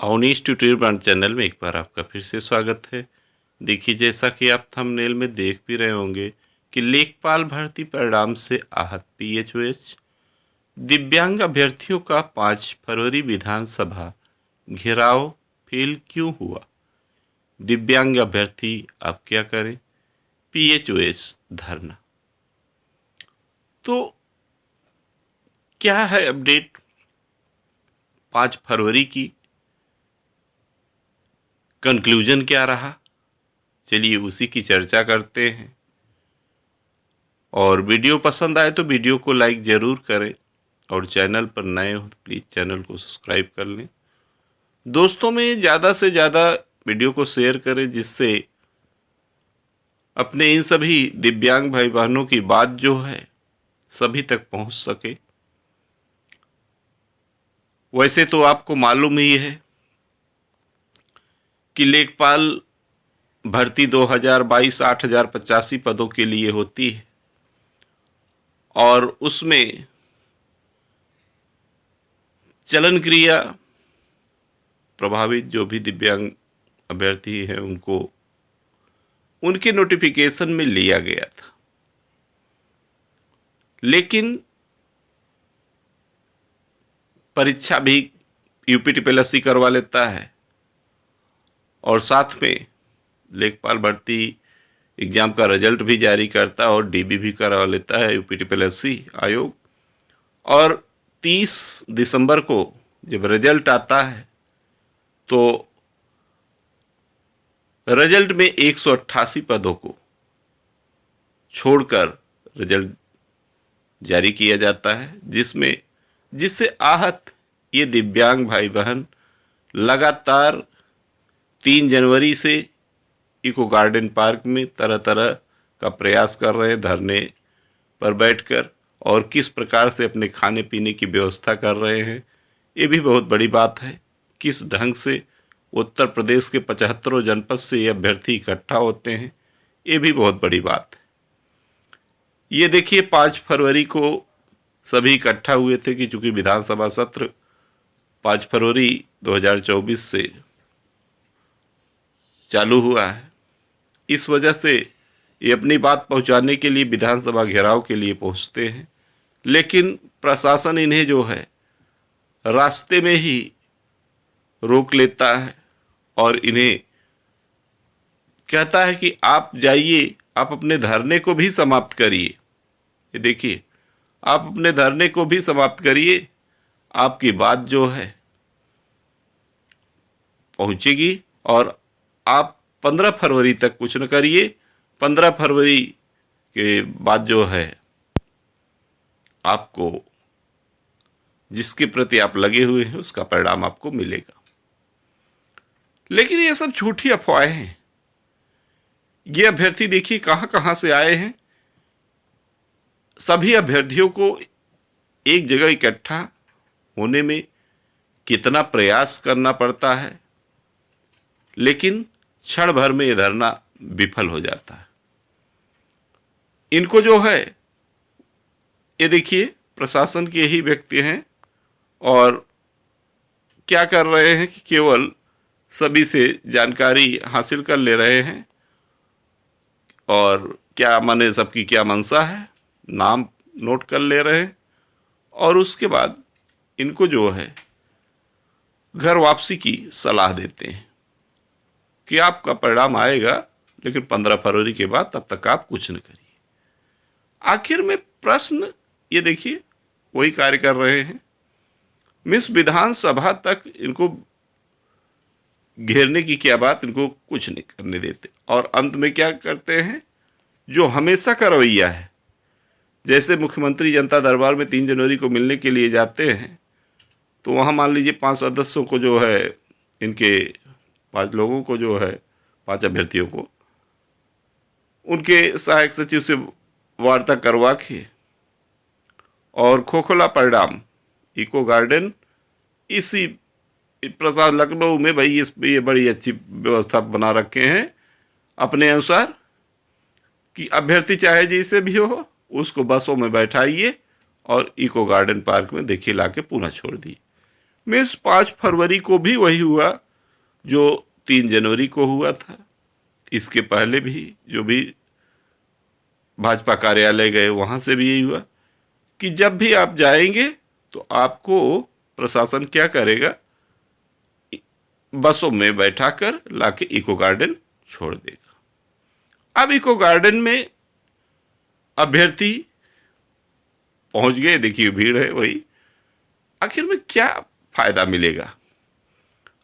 Awanish tutorial brand channel में एक बार आपका फिर से स्वागत है। देखिए, जैसा कि आप थंबनेल में देख भी रहे होंगे कि लेखपाल भर्ती परिणाम से आहत पीएचओएच, दिव्यांग अभ्यर्थियों का 5 फरवरी विधानसभा घेराव फेल क्यों हुआ? दिव्यांग अभ्यर्थी अब क्या करें? पीएचओएच धरना। तो क्या है अपडेट 5 फरवरी की? कंक्लूजन क्या रहा? चलिए उसी की चर्चा करते हैं। और वीडियो पसंद आए तो वीडियो को लाइक ज़रूर करें और चैनल पर नए हो तो प्लीज़ चैनल को सब्सक्राइब कर लें। दोस्तों में ज़्यादा से ज़्यादा वीडियो को शेयर करें, जिससे अपने इन सभी दिव्यांग भाई बहनों की बात जो है सभी तक पहुंच सके। वैसे तो आपको मालूम ही है कि लेखपाल भर्ती 2022 8,085 पदों के लिए होती है और उसमें चलन क्रिया प्रभावित जो भी दिव्यांग अभ्यर्थी हैं उनको उनके नोटिफिकेशन में लिया गया था, लेकिन परीक्षा भी यूपीटीपीएससी करवा लेता है और साथ में लेखपाल भर्ती एग्ज़ाम का रिजल्ट भी जारी करता है और डीबी भी करवा लेता है यूपीटीपीएससी आयोग। और 30 दिसंबर को जब रिजल्ट आता है तो रिजल्ट में 188 पदों को छोड़कर रिजल्ट जारी किया जाता है, जिससे आहत ये दिव्यांग भाई बहन लगातार 3 जनवरी से इको गार्डन पार्क में तरह तरह का प्रयास कर रहे हैं धरने पर बैठकर, और किस प्रकार से अपने खाने पीने की व्यवस्था कर रहे हैं ये भी बहुत बड़ी बात है। किस ढंग से उत्तर प्रदेश के 75 जनपद से ये अभ्यर्थी इकट्ठा होते हैं ये भी बहुत बड़ी बात है। ये देखिए 5 फरवरी को सभी इकट्ठा हुए थे कि चूँकि विधानसभा सत्र 5 फरवरी 2024 से चालू हुआ है, इस वजह से ये अपनी बात पहुंचाने के लिए विधानसभा घेराव के लिए पहुंचते हैं, लेकिन प्रशासन इन्हें जो है रास्ते में ही रोक लेता है और इन्हें कहता है कि आप जाइए, आप अपने धरने को भी समाप्त करिए। ये देखिए, आप अपने धरने को भी समाप्त करिए, आपकी बात जो है पहुंचेगी और आप 15 फरवरी तक कुछ न करिए। 15 फरवरी के बाद जो है आपको जिसके प्रति आप लगे हुए हैं उसका परिणाम आपको मिलेगा। लेकिन ये सब झूठी अफवाहें हैं। ये अभ्यर्थी देखिए कहाँ कहाँ से आए हैं। सभी अभ्यर्थियों को एक जगह इकट्ठा होने में कितना प्रयास करना पड़ता है, लेकिन क्षण भर में ये धरना विफल हो जाता है। इनको जो है ये देखिए प्रशासन के ही व्यक्ति हैं और क्या कर रहे हैं कि केवल सभी से जानकारी हासिल कर ले रहे हैं और क्या माने सबकी क्या मंशा है, नाम नोट कर ले रहे हैं और उसके बाद इनको जो है घर वापसी की सलाह देते हैं कि आपका परिणाम आएगा, लेकिन 15 फरवरी के बाद तब तक आप कुछ न करिए। आखिर में प्रश्न ये देखिए वही कार्य कर रहे हैं। मिस विधानसभा तक इनको घेरने की क्या बात, इनको कुछ नहीं करने देते और अंत में क्या करते हैं, जो हमेशा का रवैया है। जैसे मुख्यमंत्री जनता दरबार में 3 जनवरी को मिलने के लिए जाते हैं तो वहाँ मान लीजिए 5 सदस्यों को जो है, इनके 5 लोगों को जो है, 5 अभ्यर्थियों को उनके सहायक सचिव से वार्ता करवा के और खोखला परिणाम इको गार्डन इसी प्रसाद लखनऊ में भाई ये बड़ी अच्छी व्यवस्था बना रखे हैं अपने अनुसार कि अभ्यर्थी चाहे जैसे भी हो उसको बसों में बैठाइए और इको गार्डन पार्क में देखिए ला के पुनः छोड़ दिए। मीन्स 5 फरवरी को भी वही हुआ जो 3 जनवरी को हुआ था। इसके पहले भी जो भी भाजपा कार्यालय गए वहाँ से भी यही हुआ कि जब भी आप जाएंगे तो आपको प्रशासन क्या करेगा, बसों में बैठाकर लाके इको गार्डन छोड़ देगा। अब इको गार्डन में अभ्यर्थी पहुंच गए, देखिए भीड़ है वही। आखिर में क्या फायदा मिलेगा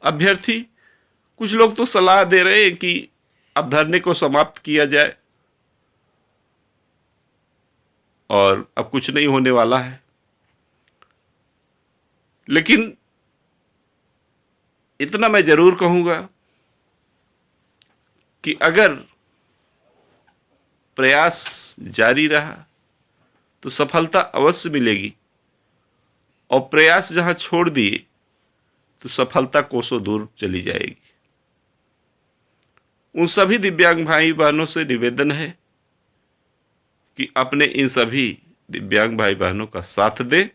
अभ्यर्थी? कुछ लोग तो सलाह दे रहे हैं कि अब धरने को समाप्त किया जाए और अब कुछ नहीं होने वाला है। लेकिन इतना मैं जरूर कहूंगा कि अगर प्रयास जारी रहा तो सफलता अवश्य मिलेगी, और प्रयास जहां छोड़ दिए तो सफलता कोसों दूर चली जाएगी। उन सभी दिव्यांग भाई बहनों से निवेदन है कि अपने इन सभी दिव्यांग भाई बहनों का साथ दें,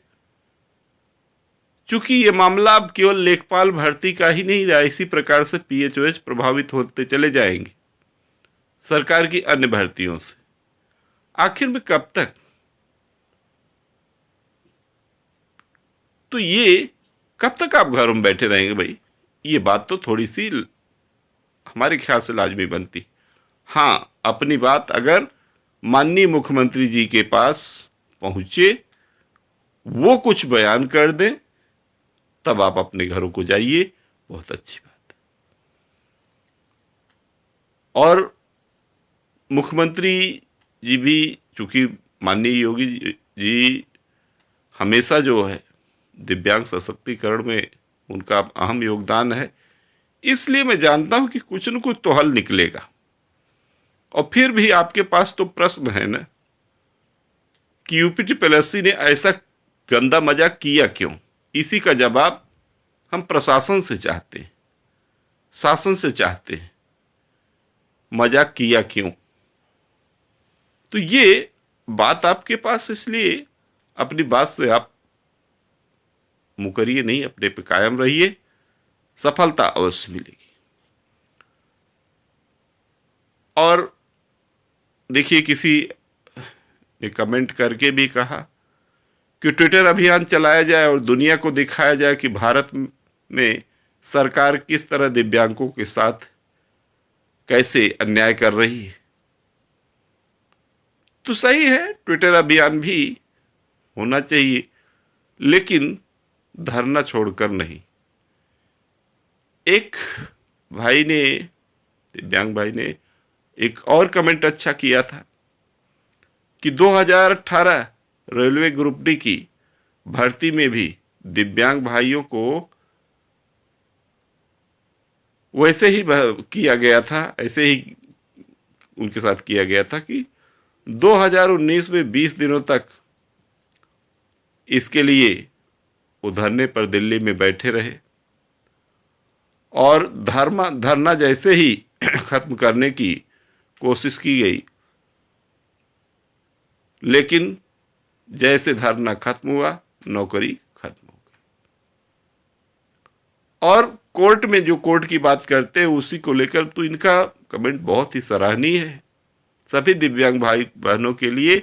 चूंकि ये मामला अब केवल लेखपाल भर्ती का ही नहीं रहा, इसी प्रकार से पीएचओएच प्रभावित होते चले जाएंगे सरकार की अन्य भर्तियों से। आखिर में कब तक? तो ये कब तक आप घरों में बैठे रहेंगे भाई? ये बात तो थोड़ी सी हमारे ख्याल से लाजमी बनती। हाँ, अपनी बात अगर माननीय मुख्यमंत्री जी के पास पहुंचे, वो कुछ बयान कर दें, तब आप अपने घरों को जाइए, बहुत अच्छी बात है। और मुख्यमंत्री जी भी, चूंकि माननीय योगी जी हमेशा जो है दिव्यांग सशक्तिकरण में उनका अहम योगदान है, इसलिए मैं जानता हूं कि कुछ न कुछ तो हल निकलेगा। और फिर भी आपके पास तो प्रश्न है ना कि यूपीटीपीएलसी ने ऐसा गंदा मजाक किया क्यों? इसी का जवाब हम प्रशासन से चाहते हैं, शासन से चाहते हैं। मजाक किया क्यों? तो ये बात आपके पास, इसलिए अपनी बात से आप मुकरिए नहीं, अपने पे कायम रहिए, सफलता अवश्य मिलेगी। और देखिए, किसी ने कमेंट करके भी कहा कि ट्विटर अभियान चलाया जाए और दुनिया को दिखाया जाए कि भारत में सरकार किस तरह दिव्यांगों के साथ कैसे अन्याय कर रही है। तो सही है, ट्विटर अभियान भी होना चाहिए, लेकिन धरना छोड़कर नहीं। एक भाई ने, दिव्यांग भाई ने एक और कमेंट अच्छा किया था कि 2018 रेलवे ग्रुप डी की भर्ती में भी दिव्यांग भाइयों को वैसे ही किया गया था, ऐसे ही उनके साथ किया गया था कि 2019 में 20 दिनों तक इसके लिए वो धरने पर दिल्ली में बैठे रहे, और धरना जैसे ही खत्म करने की कोशिश की गई, लेकिन जैसे धरना खत्म हुआ नौकरी खत्म हो गई। और कोर्ट में जो कोर्ट की बात करते हैं उसी को लेकर तो इनका कमेंट बहुत ही सराहनीय है सभी दिव्यांग भाई बहनों के लिए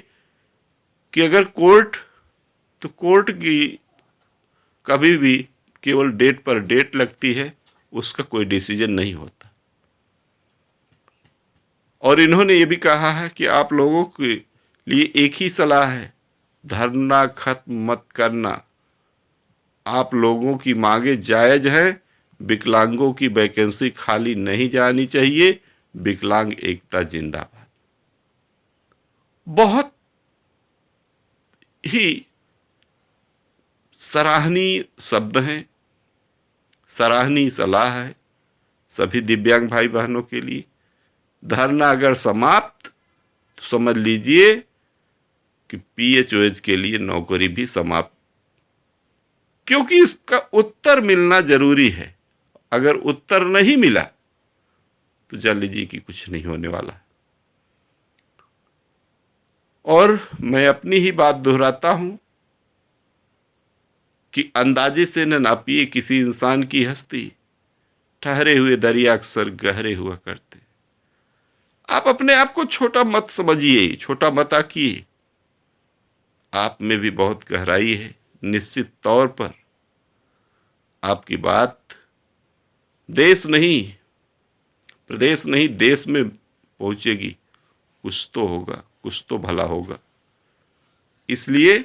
कि अगर कोर्ट, तो कोर्ट की कभी भी केवल डेट पर डेट लगती है, उसका कोई डिसीजन नहीं होता। और इन्होंने ये भी कहा है कि आप लोगों के लिए एक ही सलाह है, धरना खत्म मत करना। आप लोगों की मांगे जायज हैं, विकलांगों की वैकेंसी खाली नहीं जानी चाहिए, विकलांग एकता जिंदाबाद। बहुत ही सराहनीय शब्द हैं, सराहनीय सलाह है सभी दिव्यांग भाई बहनों के लिए। धरना अगर समाप्त तो समझ लीजिए कि पीएचओएच के लिए नौकरी भी समाप्त, क्योंकि इसका उत्तर मिलना जरूरी है। अगर उत्तर नहीं मिला तो जान लीजिए कि कुछ नहीं होने वाला। और मैं अपनी ही बात दोहराता हूं कि अंदाजे से न नापिए किसी इंसान की हस्ती, ठहरे हुए दरिया अक्सर गहरे हुआ करते। आप अपने आप को छोटा मत समझिए, छोटा मत आकिए। आप में भी बहुत गहराई है। निश्चित तौर पर आपकी बात देश नहीं, प्रदेश नहीं, देश में पहुंचेगी। कुछ तो होगा, कुछ तो भला होगा। इसलिए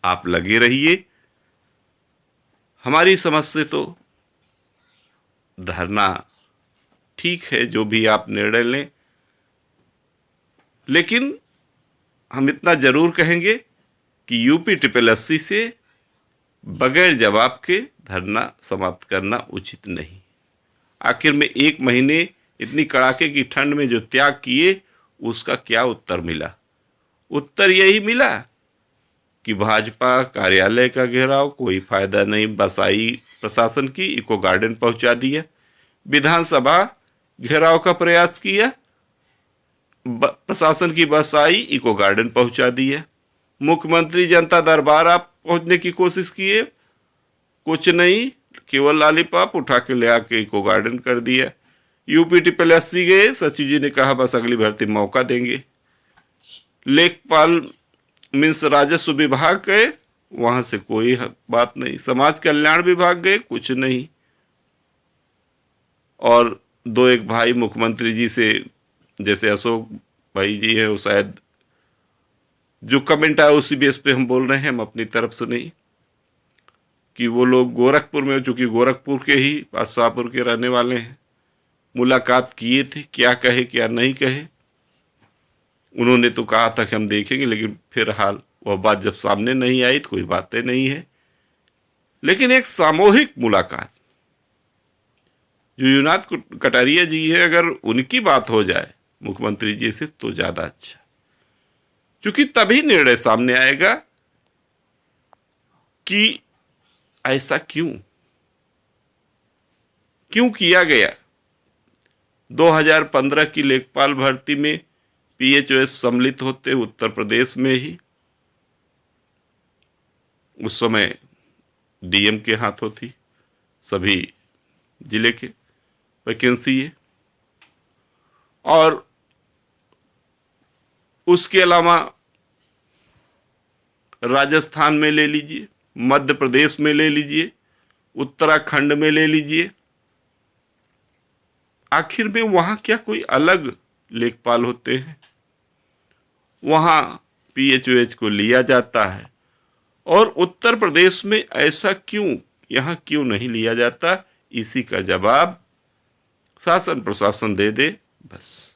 आप लगे रहिए। हमारी समझ से तो धरना ठीक है, जो भी आप निर्णय लें, लेकिन हम इतना जरूर कहेंगे कि यूपी ट्रिपल एससी से बगैर जवाब के धरना समाप्त करना उचित नहीं। आखिर में 1 महीने इतनी कड़ाके की ठंड में जो त्याग किए, उसका क्या उत्तर मिला? उत्तर यही मिला कि भाजपा कार्यालय का घेराव, कोई फायदा नहीं, बस आई प्रशासन की, इको गार्डन पहुंचा दिया। विधानसभा घेराव का प्रयास किया, प्रशासन की बस आई, इको गार्डन पहुंचा दिया। मुख्यमंत्री जनता दरबार आप पहुंचने की कोशिश किए, कुछ नहीं, केवल लॉलीपॉप उठा के ले आके इको गार्डन कर दिया। यूपी ट्रिपल एससी गए, सचिव जी ने कहा बस अगली भर्ती मौका देंगे। लेखपाल मीन्स राजस्व विभाग गए, वहां से कोई बात नहीं। समाज कल्याण विभाग गए, कुछ नहीं। और 2-1 भाई मुख्यमंत्री जी से, जैसे अशोक भाई जी है, वो शायद जो कमेंट आया उसी बेस पे हम बोल रहे हैं, हम अपनी तरफ से नहीं, कि वो लोग गोरखपुर में, चूंकि गोरखपुर के ही बादशाहपुर के रहने वाले हैं, मुलाकात किए थे। क्या कहे क्या नहीं कहे, उन्होंने तो कहा था कि हम देखेंगे, लेकिन फिर हाल वह बात जब सामने नहीं आई तो कोई बातें नहीं है। लेकिन एक सामूहिक मुलाकात, जो युवराज कटारिया जी है, अगर उनकी बात हो जाए मुख्यमंत्री जी से तो ज्यादा अच्छा, क्योंकि तभी निर्णय सामने आएगा कि ऐसा क्यों किया गया। 2015 की लेखपाल भर्ती में पीएचओएस सम्मिलित होते उत्तर प्रदेश में ही, उस समय डीएम के हाथों थी, सभी जिले के वैकेंसी है। और उसके अलावा राजस्थान में ले लीजिए, मध्य प्रदेश में ले लीजिए, उत्तराखंड में ले लीजिए, आखिर में वहां क्या कोई अलग लेखपाल होते हैं? वहां पीएचओएच को लिया जाता है। और उत्तर प्रदेश में ऐसा क्यों, यहां क्यों नहीं लिया जाता? इसी का जवाब शासन प्रशासन दे दे बस।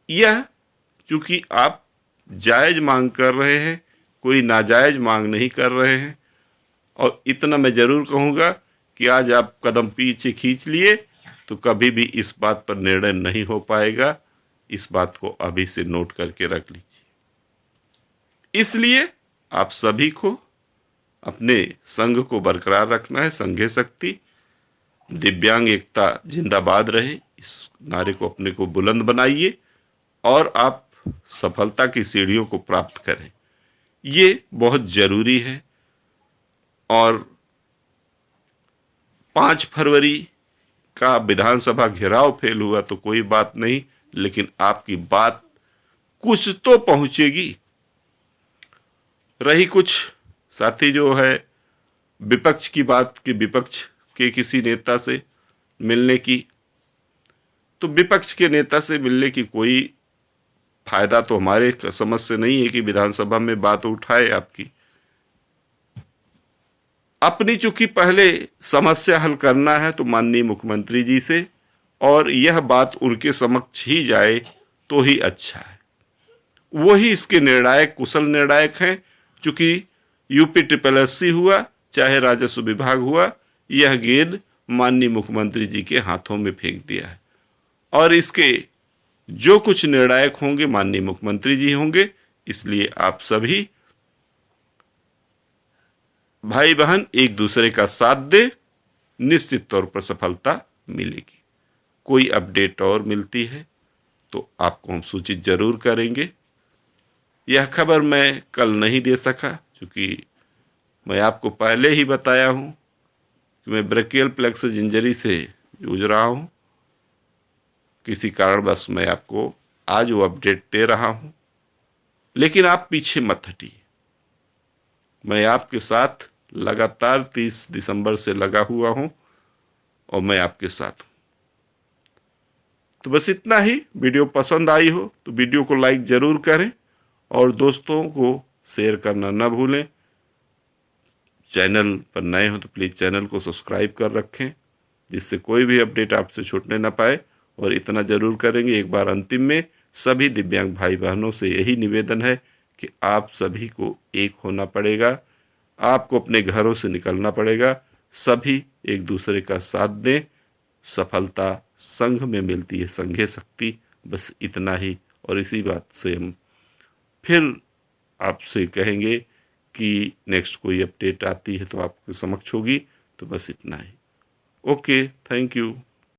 यह क्योंकि आप जायज मांग कर रहे हैं, कोई नाजायज मांग नहीं कर रहे हैं। और इतना मैं जरूर कहूँगा कि आज आप कदम पीछे खींच लिए तो कभी भी इस बात पर निर्णय नहीं हो पाएगा। इस बात को अभी से नोट करके रख लीजिए। इसलिए आप सभी को अपने संघ को बरकरार रखना है। संघे शक्ति, दिव्यांग एकता जिंदाबाद रहे, इस नारे को अपने को बुलंद बनाइए और आप सफलता की सीढ़ियों को प्राप्त करें। ये बहुत जरूरी है। और 5 फरवरी का विधानसभा घेराव फेल हुआ तो कोई बात नहीं, लेकिन आपकी बात कुछ तो पहुंचेगी। रही कुछ साथी जो है विपक्ष की बात, कि विपक्ष के किसी नेता से मिलने की, तो विपक्ष के नेता से मिलने की कोई फायदा तो हमारे समझ से नहीं है कि विधानसभा में बात उठाए आपकी। अपनी चूंकि पहले समस्या हल करना है तो माननीय मुख्यमंत्री जी से, और यह बात उनके समक्ष ही जाए तो ही अच्छा है। वही इसके निर्णायक, कुशल निर्णायक हैं। चूंकि यूपी ट्रिपल एससी हुआ चाहे राजस्व विभाग हुआ, यह गेंद माननीय मुख्यमंत्री जी के हाथों में फेंक दिया है। और इसके जो कुछ निर्णायक होंगे माननीय मुख्यमंत्री जी होंगे। इसलिए आप सभी भाई बहन एक दूसरे का साथ दे, निश्चित तौर पर सफलता मिलेगी। कोई अपडेट और मिलती है तो आपको हम सूचित जरूर करेंगे। यह खबर मैं कल नहीं दे सका, क्योंकि मैं आपको पहले ही बताया हूँ कि मैं ब्रेकियल प्लेक्सस इंजरी से जूझ रहा हूँ। किसी कारणवश मैं आपको आज वो अपडेट दे रहा हूँ, लेकिन आप पीछे मत हटिए। मैं आपके साथ लगातार 30 दिसंबर से लगा हुआ हूँ और मैं आपके साथ हूँ। तो बस इतना ही। वीडियो पसंद आई हो तो वीडियो को लाइक ज़रूर करें और दोस्तों को शेयर करना न भूलें। चैनल पर नए हो तो प्लीज़ चैनल को सब्सक्राइब कर रखें, जिससे कोई भी अपडेट आपसे छूटने ना पाए। और इतना ज़रूर करेंगे, एक बार अंतिम में सभी दिव्यांग भाई बहनों से यही निवेदन है कि आप सभी को एक होना पड़ेगा, आपको अपने घरों से निकलना पड़ेगा, सभी एक दूसरे का साथ दें। सफलता संघ में मिलती है, संघे शक्ति। बस इतना ही। और इसी बात से हम फिर आपसे कहेंगे कि नेक्स्ट कोई अपडेट आती है तो आपके समक्ष होगी। तो बस इतना ही। Okay, thank you.